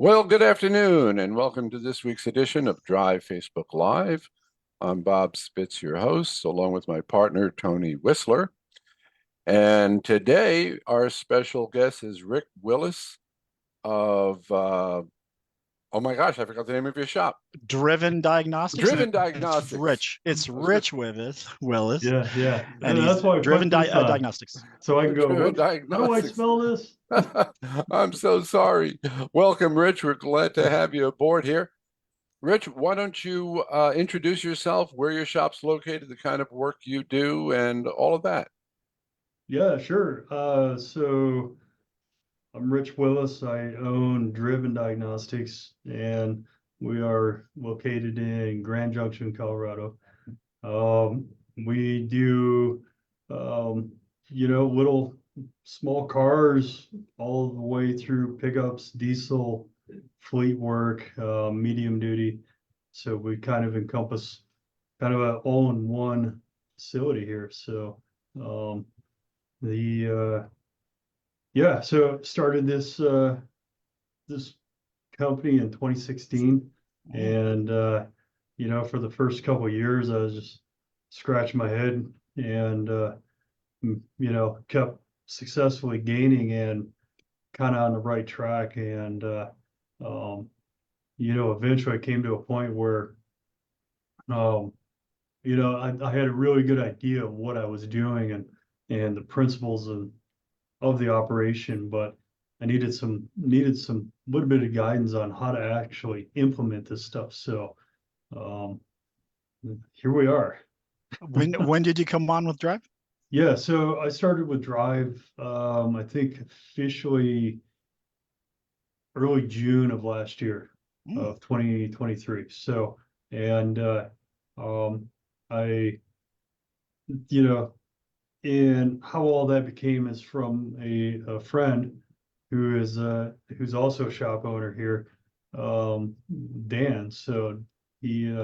Well, good afternoon, and welcome to this week's edition of Drive Facebook Live. I'm Bob Spitz, your host, along with my partner, Tony Whistler. And today, our special guest is Rick Willis of, oh my gosh, I forgot the name of your shop. Driven Diagnostics. Driven It's Diagnostics. Rich. It's I was going Rich Willis, Yeah. and That's he's why I put Driven this on. Diagnostics. So I to can go, Driven how do I Diagnostics. spell this? I'm so sorry. Welcome, Rich. We're glad to have you aboard here. Rich, why don't you introduce yourself, where your shop's located, the kind of work you do, and all of that? Yeah, sure. So I'm Rich Willis. I own Driven Diagnostics, and we are located in Grand Junction, Colorado. Um, we do, um, little small cars all the way through pickups, diesel, fleet work, medium duty. So we kind of encompass kind of an all-in-one facility here. So the yeah, so started this company in 2016, and for the first couple of years, I was just scratching my head and kept successfully gaining and kind of on the right track, and um, eventually I came to a point where um, I had a really good idea of what I was doing and the principles of the operation, but I needed some little bit of guidance on how to actually implement this stuff. So um, here we are. When did you come on with Drive? Yeah, so I started with Drive, I think officially early June of last year, of 2023. So, and um, I, you know, and how all that became is from a friend who's also a shop owner here, Dan. So he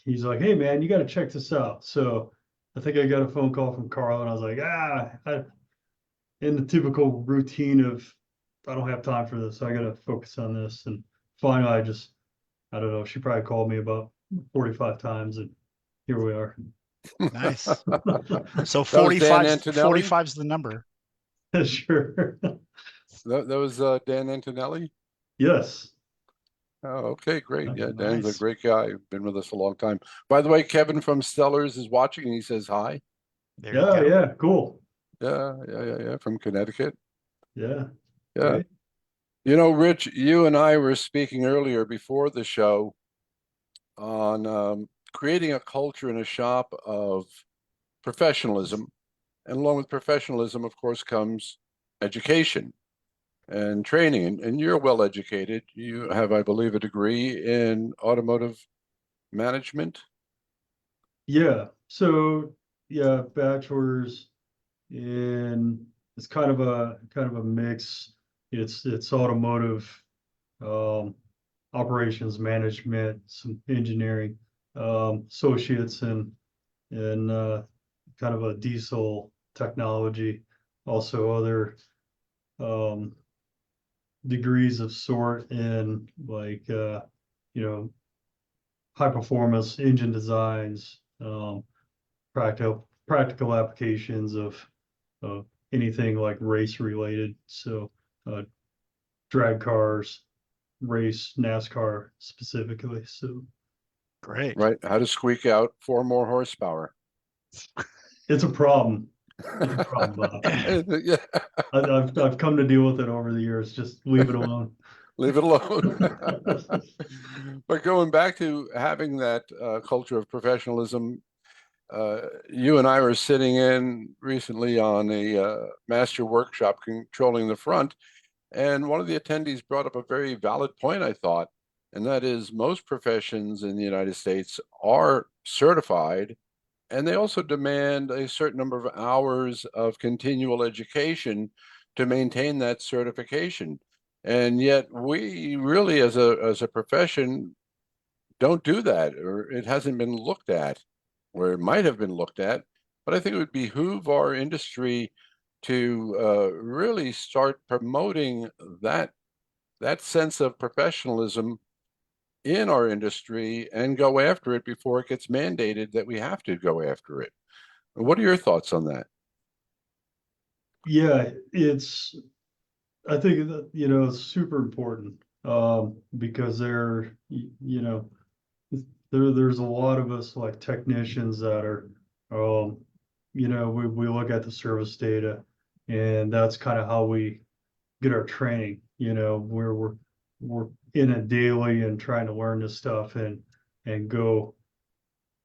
he's like, "Hey man, you got to check this out." So I think I got a phone call from Carl, and I was like, in the typical routine of, I don't have time for this. I got to focus on this. And finally, I don't know. She probably called me about 45 times, and here we are. Nice. So That was Dan 45, Antonelli. 45 is the number. Sure. That was Dan Antonelli. Yes. Oh, okay, great. Yeah, Dan's a Nice. great guy. Been with us a long time. By the way, Kevin from Stellars is watching, and he says hi. There you Yeah. go. Yeah. Cool. Yeah, from Connecticut. Yeah. Yeah. Great. You know, Rich, you and I were speaking earlier before the show on creating a culture in a shop of professionalism. And along with professionalism, of course, comes education and training. And you're well educated. You have, I believe, a degree in automotive management. Yeah. So yeah, bachelor's in, it's kind of a mix. It's automotive, um, operations management, some engineering, associates in kind of a diesel technology, also other um, degrees of sort in like you know high performance engine designs, practical applications of anything like race related. So uh, drag cars, race NASCAR specifically. So Great. Right? How to squeak out 4 more horsepower. it's a problem. It's a problem, Bob. Yeah, I've come to deal with it over the years. Just leave it alone. leave it alone. But going back to having that culture of professionalism, you and I were sitting in recently on a master workshop controlling the front, and one of the attendees brought up a very valid point, I thought, and that is most professions in the United States are certified, and they also demand a certain number of hours of continual education to maintain that certification. And yet we really, as a profession, don't do that, or it hasn't been looked at, or it might have been looked at. But I think it would behoove our industry to really start promoting that that sense of professionalism in our industry and go after it before it gets mandated that we have to go after it. What are your thoughts on that? Yeah, I think that, it's super important, because there's a lot of us like technicians that are, we look at the service data, and that's kind of how we get our training, where we're in it daily and trying to learn this stuff and go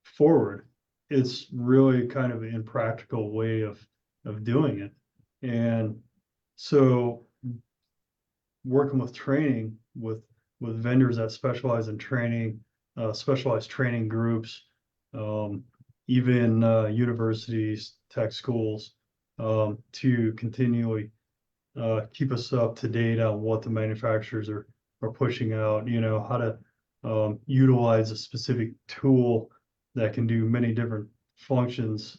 forward. It's really kind of an impractical way of doing it. And so working with training with vendors that specialize in training, specialized training groups, even universities, tech schools, to continually keep us up to date on what the manufacturers are pushing out, how to utilize a specific tool that can do many different functions.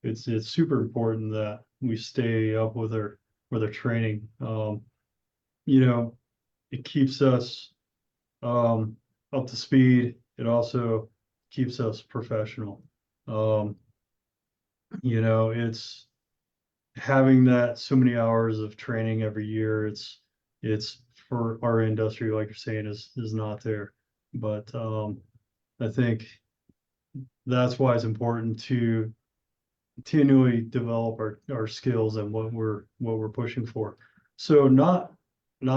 It's super important that we stay up with our training. It keeps us up to speed. It also keeps us professional. It's having that so many hours of training every year. It's for our industry, like you're saying, is not there. But I think that's why it's important to continually develop our skills and what we're pushing for. So not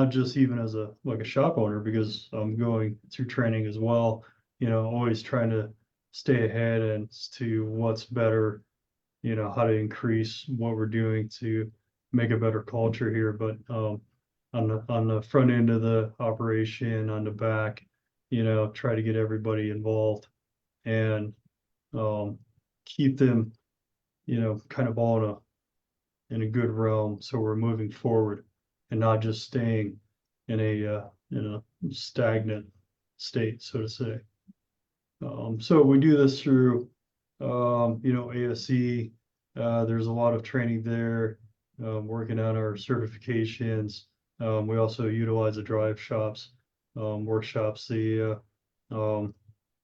just even as a shop owner, because I'm going through training as well, always trying to stay ahead and to what's better, how to increase what we're doing to make a better culture here. But on the front end of the operation, on the back, try to get everybody involved and keep them, kind of all in a good realm, so we're moving forward and not just staying in a stagnant state, so to say. So we do this through ASE. There's a lot of training there, working on our certifications. We also utilize the drive shops, workshops. The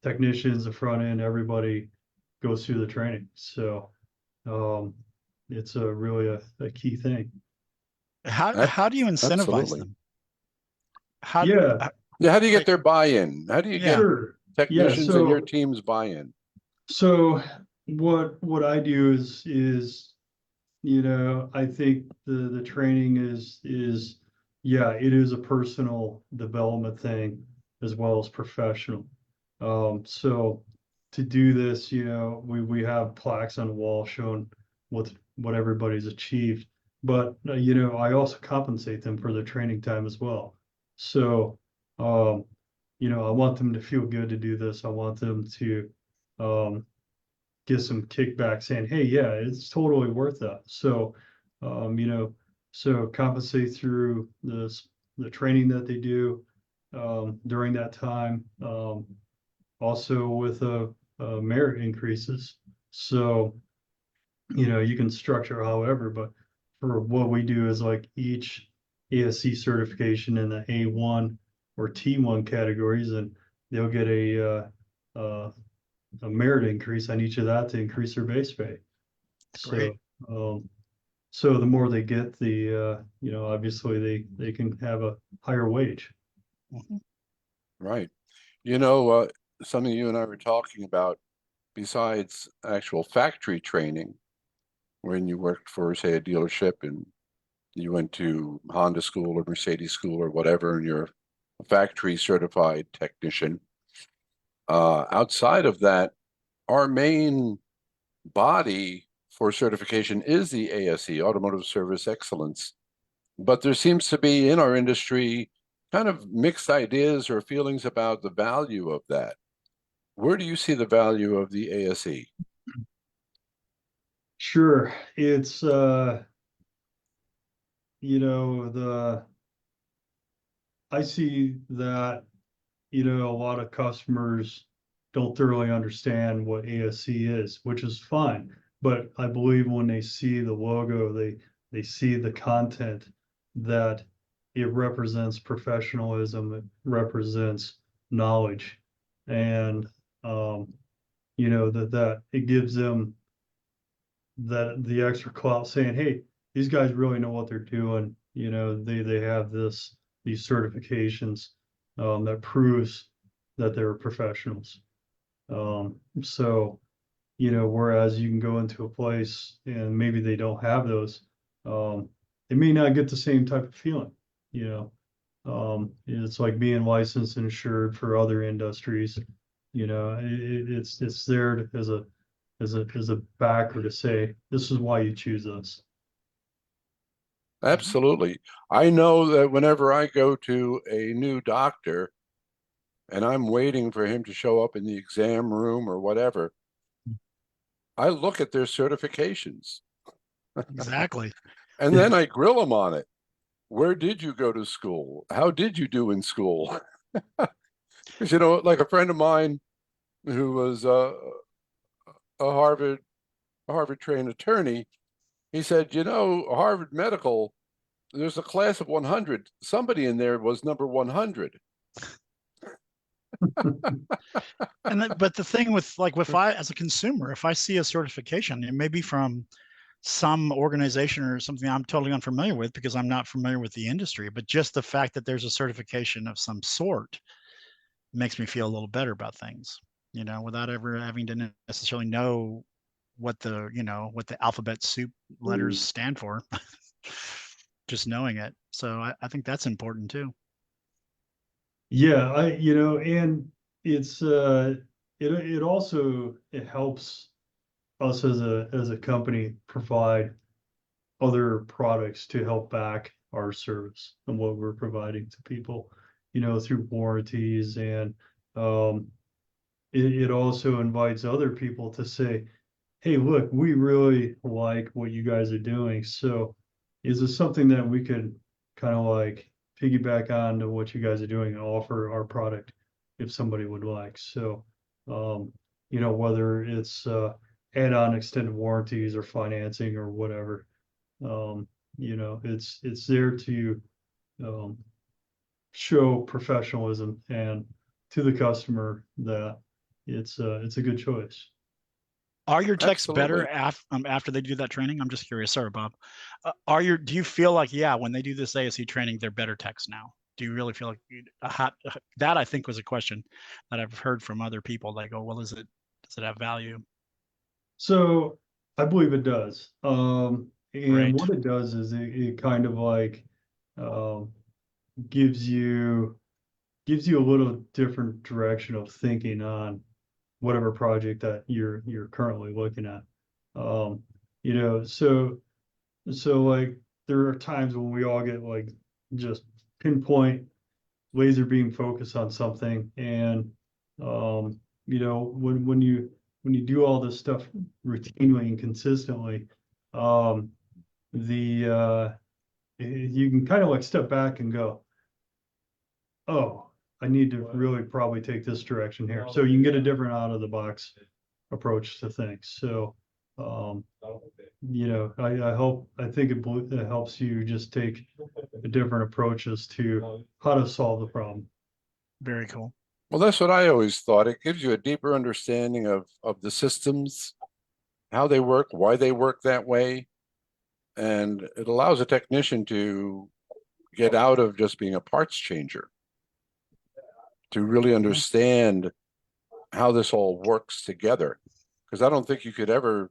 technicians, the front end, everybody goes through the training. So it's really a key thing. How do you incentivize Absolutely. them? How Yeah. Yeah, how do you get like, their buy-in? How do you get Sure. technicians so and your team's buy-in? So what I do is I think the training is it is a personal development thing as well as professional. So to do this, we have plaques on the wall showing what everybody's achieved, but I also compensate them for their training time as well. So I want them to feel good to do this. I want them to get some kickback saying, hey, yeah, it's totally worth that. So, so compensate through the training that they do during that time. Also with merit increases. So, you can structure however, but for what we do is like each ASC certification in the A1 or T1 categories, and they'll get a merit increase on each of that to increase their base pay. Great. So, so the more they get, the obviously they can have a higher wage. Mhm. Right. Something you and I were talking about, besides actual factory training, when you worked for, say, a dealership and you went to Honda school or Mercedes school or whatever, and you're a factory certified technician. Outside of that, our main body for certification is the ASE, Automotive Service Excellence. But there seems to be in our industry kind of mixed ideas or feelings about the value of that. Where do you see the value of the ASE? Sure. It's I see that a lot of customers don't thoroughly understand what ASC is, which is fine. But I believe when they see the logo, they see the content that it represents professionalism, it represents knowledge. And, that it gives them that the extra clout saying, hey, these guys really know what they're doing. They have these certifications that proves that they're professionals. So, whereas you can go into a place and maybe they don't have those, they may not get the same type of feeling, you know. It's like being licensed and insured for other industries. It's there as a backer to say, this is why you choose us. Absolutely. I know that whenever I go to a new doctor and I'm waiting for him to show up in the exam room or whatever, I look at their certifications Exactly. and then I grill them on it. Where did you go to school? How did you do in school? Because, like a friend of mine who was a Harvard trained attorney, he said, Harvard Medical, there's a class of 100. Somebody in there was number 100. But the thing with if I, as a consumer, if I see a certification, it may be from some organization or something I'm totally unfamiliar with because I'm not familiar with the industry, but just the fact that there's a certification of some sort makes me feel a little better about things, without ever having to necessarily know what the alphabet soup letters stand for. Just knowing it. So I think that's important too. Yeah, and it's it also it helps us as a company provide other products to help back our service and what we're providing to people, through warranties. And it also invites other people to say, hey, look, we really like what you guys are doing. So is this something that we could kind of like piggyback on to what you guys are doing and offer our product if somebody would like? So, whether it's add-on extended warranties or financing or whatever, it's there to um, show professionalism and to the customer that it's a good choice. Are your techs better Absolutely. after they do that training? I'm just curious. Sorry, Bob. Do you feel like, when they do this ASE training, they're better techs now? Do you really feel like that? I think was a question that I've heard from other people. They go, well, does it have value? So I believe it does. And Great. what it does is it kind of like um, gives you a little different direction of thinking on whatever project that you're currently looking at. Um, so like there are times when we all get like just pinpoint laser beam focus on something. And when you do all this stuff routinely and consistently, um the you can kind of like step back and go, oh, I need to really probably take this direction here. So you can get a different out of the box approach to things. So I think it helps you just take a different approach as to how to solve the problem. Very cool. Well, that's what I always thought. It gives you a deeper understanding of the systems, how they work, why they work that way. And it allows a technician to get out of just being a parts changer, to really understand how this all works together. Because I don't think you could ever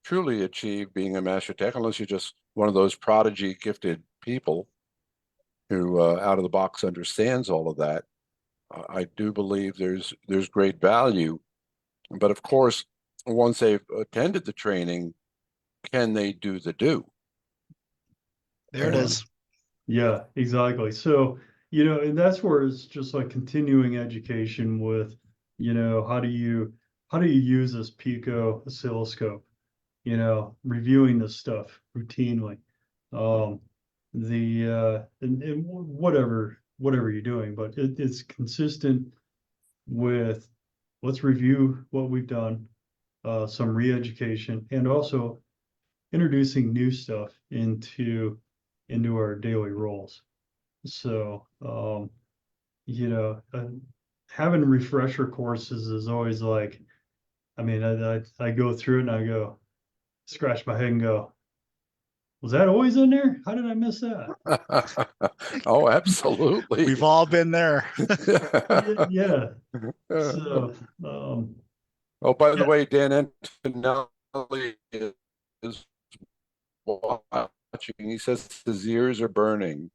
truly achieve being a master tech unless you're just one of those prodigy gifted people who out of the box understands all of that. I do believe there's great value, but of course, once they've attended the training, can they do the do? There it is. Yeah, exactly. So, and that's where it's just like continuing education with, how do you use this Pico oscilloscope, reviewing this stuff routinely. Um, and whatever you're doing, but it's consistent with let's review what we've done, some re-education, and also introducing new stuff into our daily roles. So, having refresher courses is always like, I mean, I go through it and I go, scratch my head and go, was that always in there? How did I miss that? Oh, absolutely. We've all been there. Yeah. So, Oh, by the yeah. way, Dan Antonelli is watching. He says his ears are burning.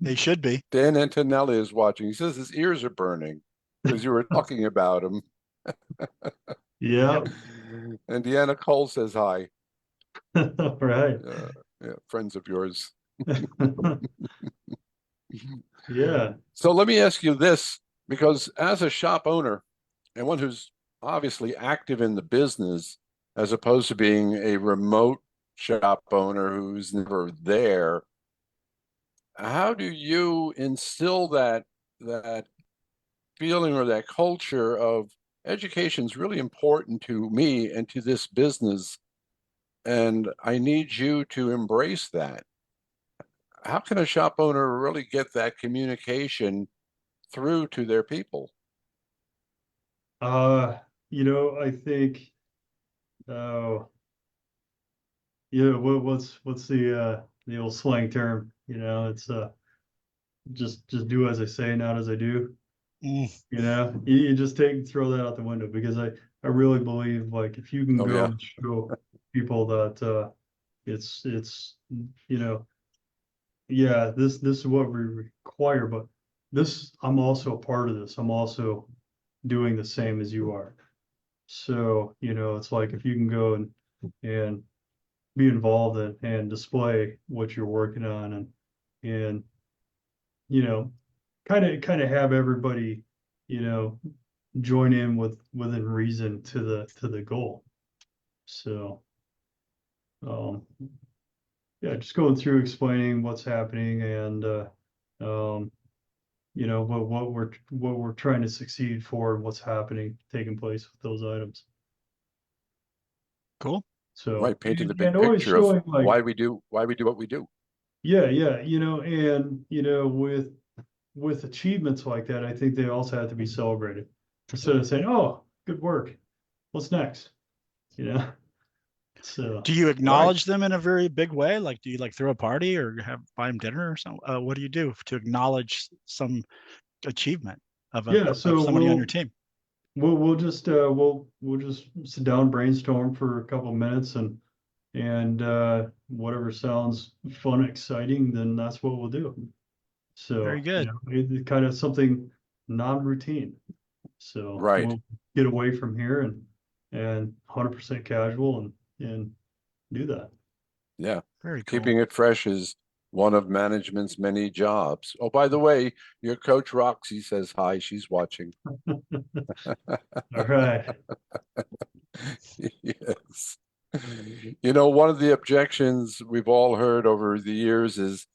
They should be. Dan Antonelli is watching. He says his ears are burning because you were talking about him. Yeah. And Deanna Cole says hi. Right. Yeah, friends of yours. Yeah. So let me ask you this, because as a shop owner and one who's obviously active in the business, as opposed to being a remote shop owner who's never there, how do you instill that feeling or that culture of education is really important to me and to this business, and I need you to embrace that? How can a shop owner really get that communication through to their people? I think, uh, what's the old slang term? It's just do as I say, not as I do. Mm, You just throw that out the window, because I really believe, like, if you can Oh go yeah, and show people that it's you know yeah, this is what we require, but I'm also a part of this. I'm also doing the same as you are. So, it's like, if you can go and be involved and display what you're working on, and you know kind of have everybody, you know join in within reason to the goal. So, um yeah, just going through explaining what's happening, and um what we're trying to succeed for, and what's happening, taking place with those items. cool. So, right. Painting the and big always picture of showing, like, why we do what we do. yeah, and with achievements like that, I think they also have to be celebrated, instead of saying, "Oh, good work. What's next?" You know. So, Do you Right. acknowledge them in a very big way? Like, do you like throw a party or buy them dinner or something? What do you do to acknowledge some achievement yeah. of So somebody on your team? we'll just sit down, brainstorm for a couple of minutes, and whatever sounds fun, exciting, then that's what we'll do. Very So, good. it's kind of something non-routine. So Right. we'll get away from here, and 100% casual, and do that. Yeah. Very cool. Keeping it fresh is one of management's many jobs. Oh, by the way, your coach Roxy says hi. She's watching. All right. Yes. One of the objections we've all heard over the years is,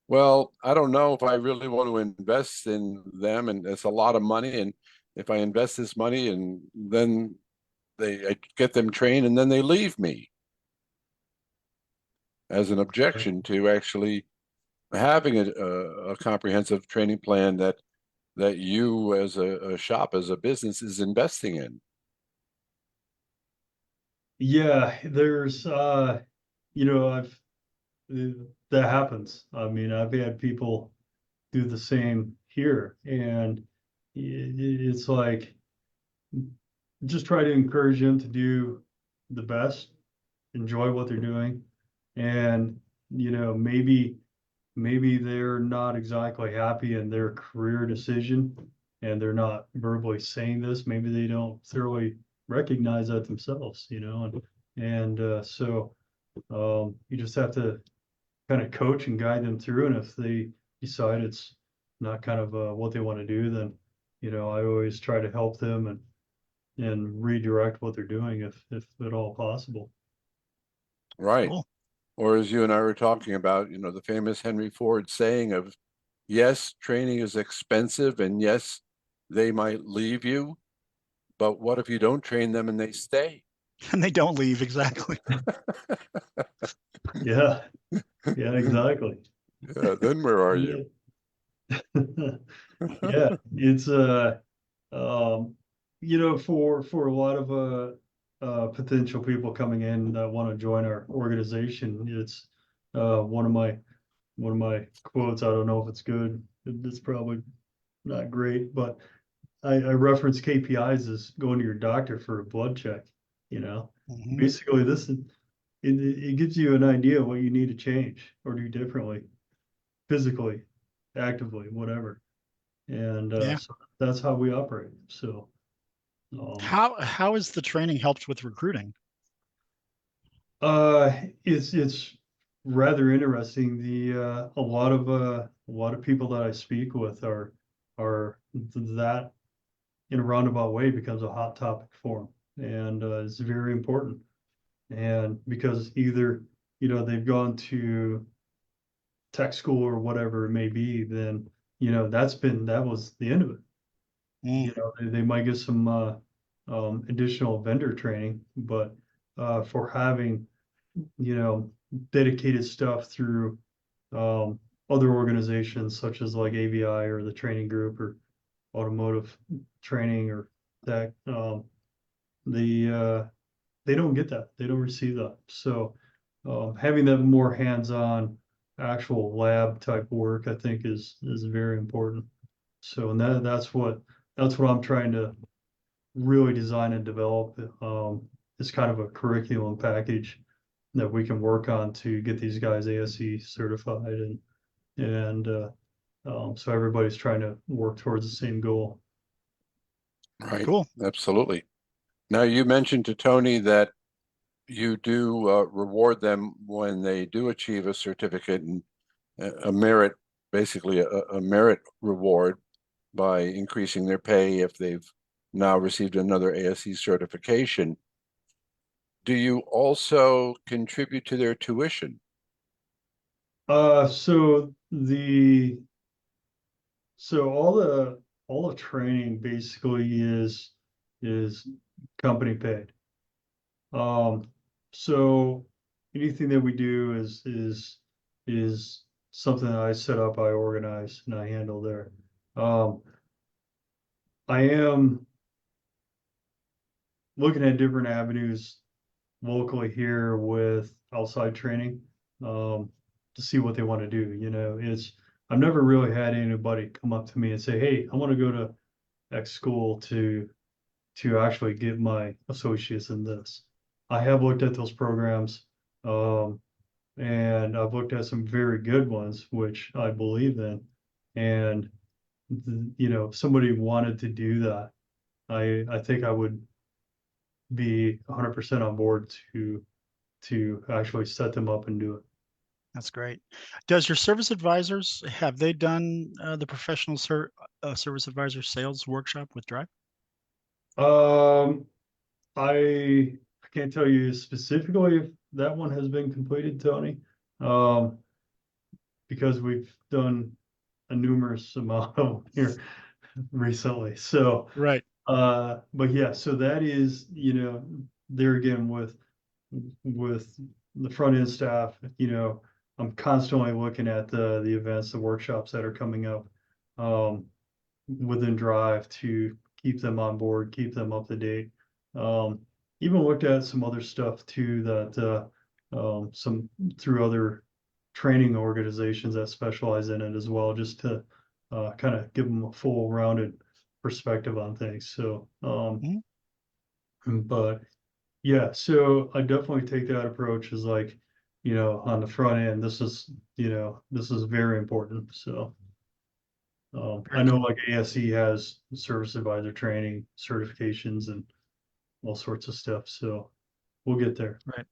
well, I don't know if I really want to invest in them, and it's a lot of money. And if I invest this money and then I get them trained and then they leave me, as an objection to actually having a comprehensive training plan that you as a shop, as a business, is investing in. Yeah, there's I've that happens. I mean, I've had people do the same here, and it's like, just try to encourage them to do the best, enjoy what they're doing, and maybe they're not exactly happy in their career decision, and they're not verbally saying this. Maybe they don't thoroughly recognize that themselves, so, you just have to kind of coach and guide them through. And if they decide it's not kind of what they want to do, then I always try to help them, and redirect what they're doing, if at all possible. Right. Cool. Or as you and I were talking about, the famous Henry Ford saying of, yes, training is expensive, and yes, they might leave you, but what if you don't train them and they stay? And they don't leave, exactly. Yeah, yeah, exactly. Yeah, then where are you? Yeah, it's um, for a lot of potential people coming in that want to join our organization, it's one of my quotes. I don't know if it's good. It's probably not great, but I reference KPIs as going to your doctor for a blood check. You know, Mhm. basically, it gives you an idea of what you need to change or do differently, physically, actively, whatever. And Yeah. so that's how we operate. So, um, How has the training helped with recruiting? uh, it's rather interesting. A lot of people that I speak with are that in a roundabout way becomes a hot topic for them, and it's very important. And because either they've gone to tech school or whatever it may be, then that was the end of it. Mm, They might get some additional vendor training, but for having you know dedicated stuff through um, other organizations such as like AVI or the training group or automotive training or that the they don't get that. They don't receive that. So having that more hands-on actual lab type work, I think is very important. So and that's what I'm trying to really design and develop. It's kind of a curriculum package that we can work on to get these guys ASE certified and so everybody's trying to work towards the same goal. Right, cool. absolutely. Now, you mentioned to Tony that you do reward them when they do achieve a certificate and a merit, basically a merit reward by increasing their pay if they've now received another ASE certification. Do you also contribute to their tuition? So all the training basically is company paid. Um, so anything that we do is something that I set up, I organize, and I handle there. Um, I am looking at different avenues locally here with outside training, um, to see what they want to do. I've never really had anybody come up to me and say, "Hey, I want to go to X school to actually get my associates in this." I have looked at those programs, um, and I've looked at some very good ones, which I believe in. And if somebody wanted to do that, I think I would be 100% on board to actually set them up and do it. That's great. Does your service advisors have they done the professional service advisor sales workshop with Drive? Um, I can't tell you specifically if that one has been completed, Tony, um, because we've done a numerous amount of here recently. So, Right. but yeah, so that is, there again with the front end staff, I'm constantly looking at the events, the workshops that are coming up um, within Drive to keep them on board, keep them up to date. Um, Even looked at some other stuff too that some through other training organizations that specialize in it as well, just to kind of give them a full rounded perspective on things. So, Mhm. but yeah, so I definitely take that approach as like, on the front end, this is very important. So I Very know cool. like ASE has service advisor training, certifications and all sorts of stuff. So we'll get there. Right.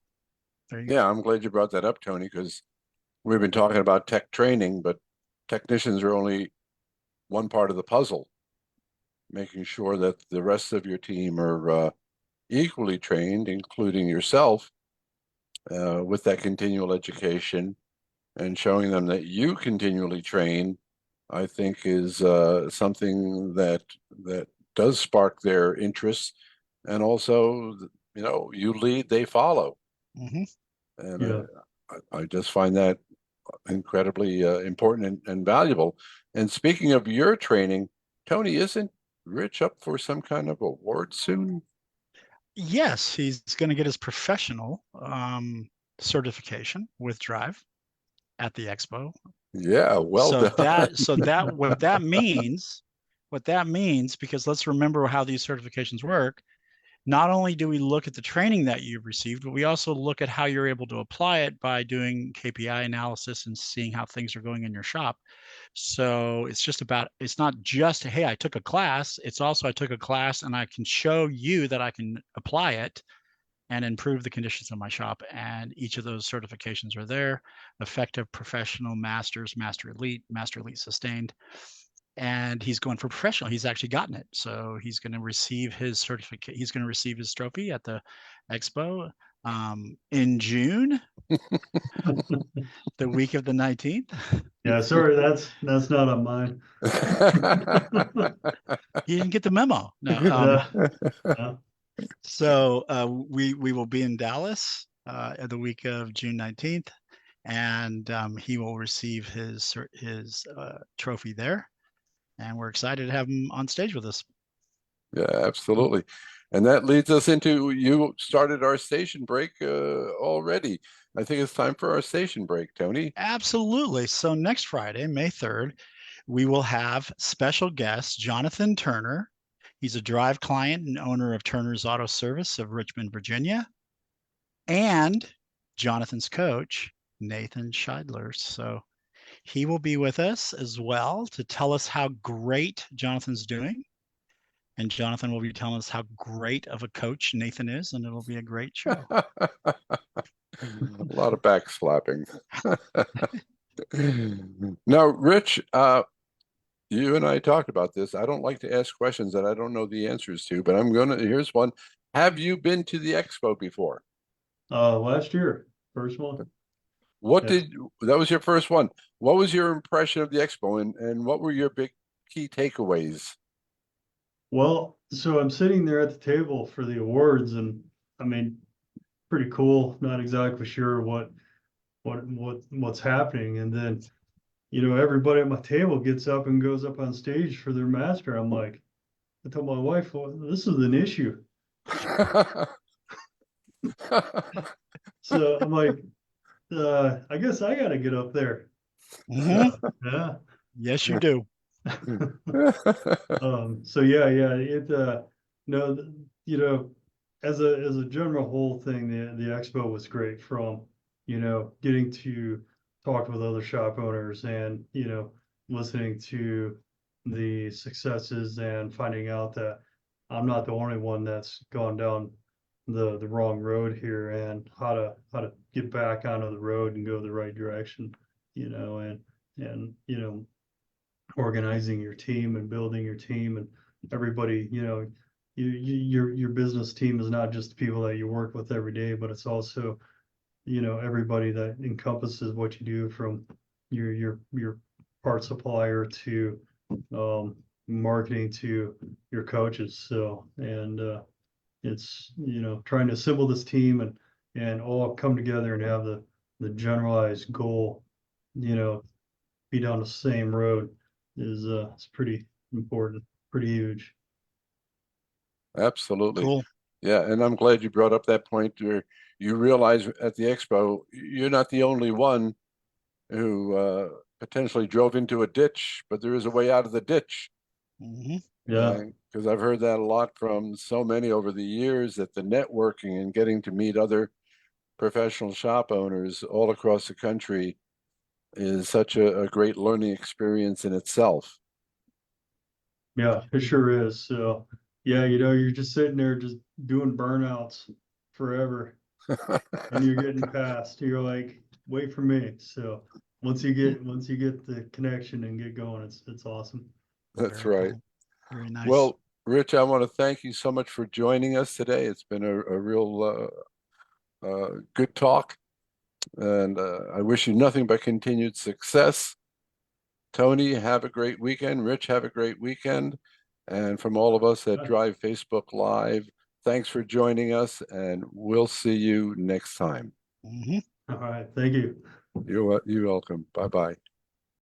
There you go. Yeah, I'm glad you brought that up, Tony, because we've been talking about tech training, but technicians are only one part of the puzzle, making sure that the rest of your team are equally trained, including yourself, with that continual education and showing them that you continually train, I think is something that does spark their interest, and also, you lead, they follow, Hmm. and Yeah. I just find that incredibly important and valuable. And speaking of your training, Tony, isn't Rich up for some kind of award soon? Yes, he's going to get his professional certification with Drive at the expo. Yeah, well done. What that means, because let's remember how these certifications work. Not only do we look at the training that you've received, but we also look at how you're able to apply it by doing KPI analysis and seeing how things are going in your shop. So it's not just, hey, I took a class. It's also, I took a class and I can show you that I can apply it and improve the conditions of my shop. And each of those certifications are there: effective, professional, masters, master elite sustained. And he's going for professional. He's actually gotten it. So he's going to receive his certificate. He's going to receive his trophy at the expo in June, the week of the 19th. Yeah, sorry, that's not on mine. He didn't get the memo. No. Yeah. So we will be in Dallas the week of June 19th, and he will receive his trophy there. And we're excited to have him on stage with us. Yeah, absolutely. And that leads us into, you started our station break already. I think it's time for our station break, Tony. Absolutely. So next Friday, May 3rd, we will have special guest Jonathan Turner. He's a Drive client and owner of Turner's Auto Service of Richmond, Virginia, and Jonathan's coach, Nathan Scheidler. So he will be with us as well to tell us how great Jonathan's doing. And Jonathan will be telling us how great of a coach Nathan is, and it'll be a great show. A lot of backslapping. Now, Rich, you and I talked about this. I don't like to ask questions that I don't know the answers to, but here's one. Have you been to the expo before? Last year, first one. That was your first one. What was your impression of the expo, and what were your big key takeaways? Well, so I'm sitting there at the table for the awards, and I mean, pretty cool. Not exactly sure what's happening, and then everybody at my table gets up and goes up on stage for their master. I'm like, I told my wife, well, this is an issue. So I'm like, I guess I got to get up there. Mm-hmm. Yeah. Yes, you do. So yeah, it no, as a general whole thing, the expo was great, from getting to talk with other shop owners, and listening to the successes and finding out that I'm not the only one that's gone down the wrong road here, and how to get back onto the road and go the right direction, and organizing your team and building your team, and everybody, your business team is not just the people that you work with every day, but it's also, everybody that encompasses what you do, from your part supplier to marketing to your coaches. So, and it's, trying to assemble this team and all come together and have the generalized goal, be down the same road, is it's pretty important, pretty huge. Absolutely. Cool. Yeah, and I'm glad you brought up that point where you realize at the expo, you're not the only one who potentially drove into a ditch, but there is a way out of the ditch. Mm-hmm. Yeah. Because I've heard that a lot from so many over the years, that the networking and getting to meet other professional shop owners all across the country is such a great learning experience in itself. Yeah, it sure is. So yeah, you're just sitting there just doing burnouts forever, and you're getting past. You're like, wait for me. So once you get the connection and get going, it's awesome. That's Very right. cool. Very nice. Well, Rich, I want to thank you so much for joining us today. It's been a real good talk, and I wish you nothing but continued success. Tony, have a great weekend. Rich, have a great weekend. And from all of us at Drive Facebook Live, thanks for joining us, and we'll see you next time. Mm-hmm. All right, thank you. You're welcome. Bye-bye.